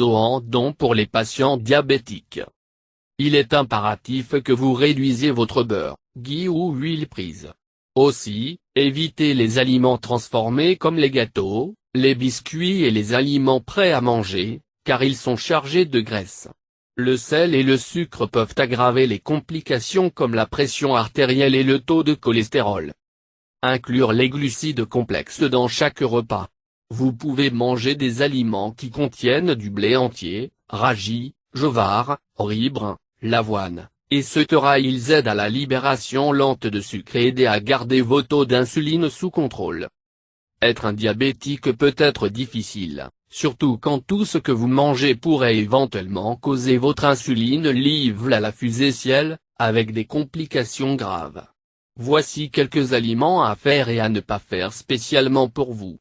d'eau en don pour les patients diabétiques. Il est impératif que vous réduisiez votre beurre, ghee ou huile prise. Aussi, évitez les aliments transformés comme les gâteaux, les biscuits et les aliments prêts à manger, car ils sont chargés de graisse. Le sel et le sucre peuvent aggraver les complications comme la pression artérielle et le taux de cholestérol. Inclure les glucides complexes dans chaque repas. Vous pouvez manger des aliments qui contiennent du blé entier, radis, jowar, riz brun, l'avoine, etc. Ils aident à la libération lente de sucre et aident à garder vos taux d'insuline sous contrôle. Être un diabétique peut être difficile, surtout quand tout ce que vous mangez pourrait éventuellement causer votre insuline level à la fusée ciel, avec des complications graves. Voici quelques aliments à faire et à ne pas faire spécialement pour vous.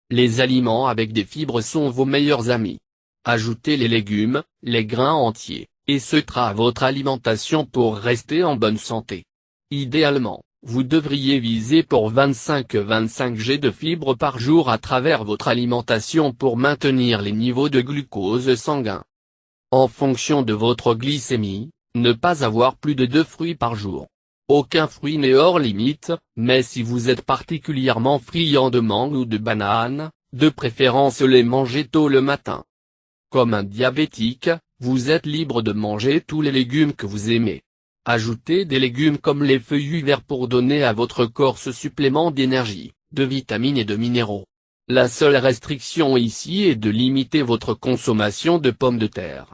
Les aliments avec des fibres sont vos meilleurs amis. Ajoutez les légumes, les grains entiers, etc. à votre alimentation pour rester en bonne santé. Idéalement, vous devriez viser pour 25 g de fibres par jour à travers votre alimentation pour maintenir les niveaux de glucose sanguin. En fonction de votre glycémie, ne pas avoir plus de 2 fruits par jour. Aucun fruit n'est hors limite, mais si vous êtes particulièrement friand de mangue ou de banane, de préférence les manger tôt le matin. Comme un diabétique, vous êtes libre de manger tous les légumes que vous aimez. Ajoutez des légumes comme les feuillus verts pour donner à votre corps ce supplément d'énergie, de vitamines et de minéraux. La seule restriction ici est de limiter votre consommation de pommes de terre.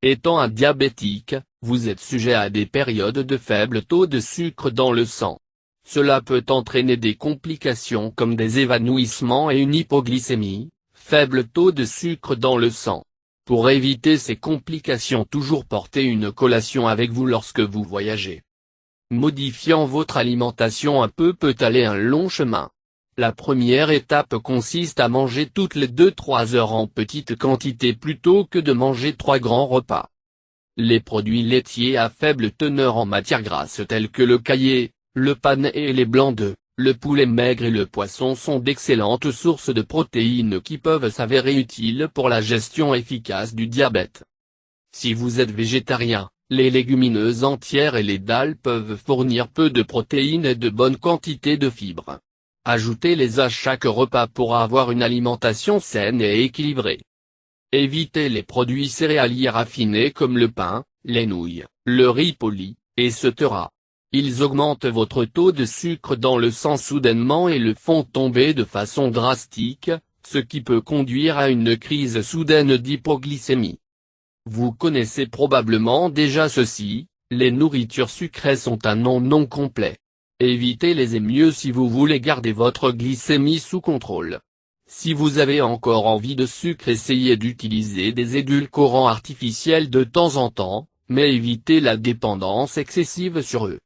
Étant un diabétique, vous êtes sujet à des périodes de faible taux de sucre dans le sang. Cela peut entraîner des complications comme des évanouissements et une hypoglycémie, faible taux de sucre dans le sang. Pour éviter ces complications, toujours portez une collation avec vous lorsque vous voyagez. Modifiant votre alimentation un peu peut aller un long chemin. La première étape consiste à manger toutes les 2-3 heures en petite quantité plutôt que de manger 3 grands repas. Les produits laitiers à faible teneur en matières grasses tels que le caillé, le panais et les blancs d'œufs, le poulet maigre et le poisson sont d'excellentes sources de protéines qui peuvent s'avérer utiles pour la gestion efficace du diabète. Si vous êtes végétarien, les légumineuses entières et les dalles peuvent fournir peu de protéines et de bonnes quantités de fibres. Ajoutez-les à chaque repas pour avoir une alimentation saine et équilibrée. Évitez les produits céréaliers raffinés comme le pain, les nouilles, le riz poli, etc. Ils augmentent votre taux de sucre dans le sang soudainement et le font tomber de façon drastique, ce qui peut conduire à une crise soudaine d'hypoglycémie. Vous connaissez probablement déjà ceci, les nourritures sucrées sont un nom non complet. Évitez-les et mieux si vous voulez garder votre glycémie sous contrôle. Si vous avez encore envie de sucre, essayez d'utiliser des édulcorants artificiels de temps en temps, mais évitez la dépendance excessive sur eux.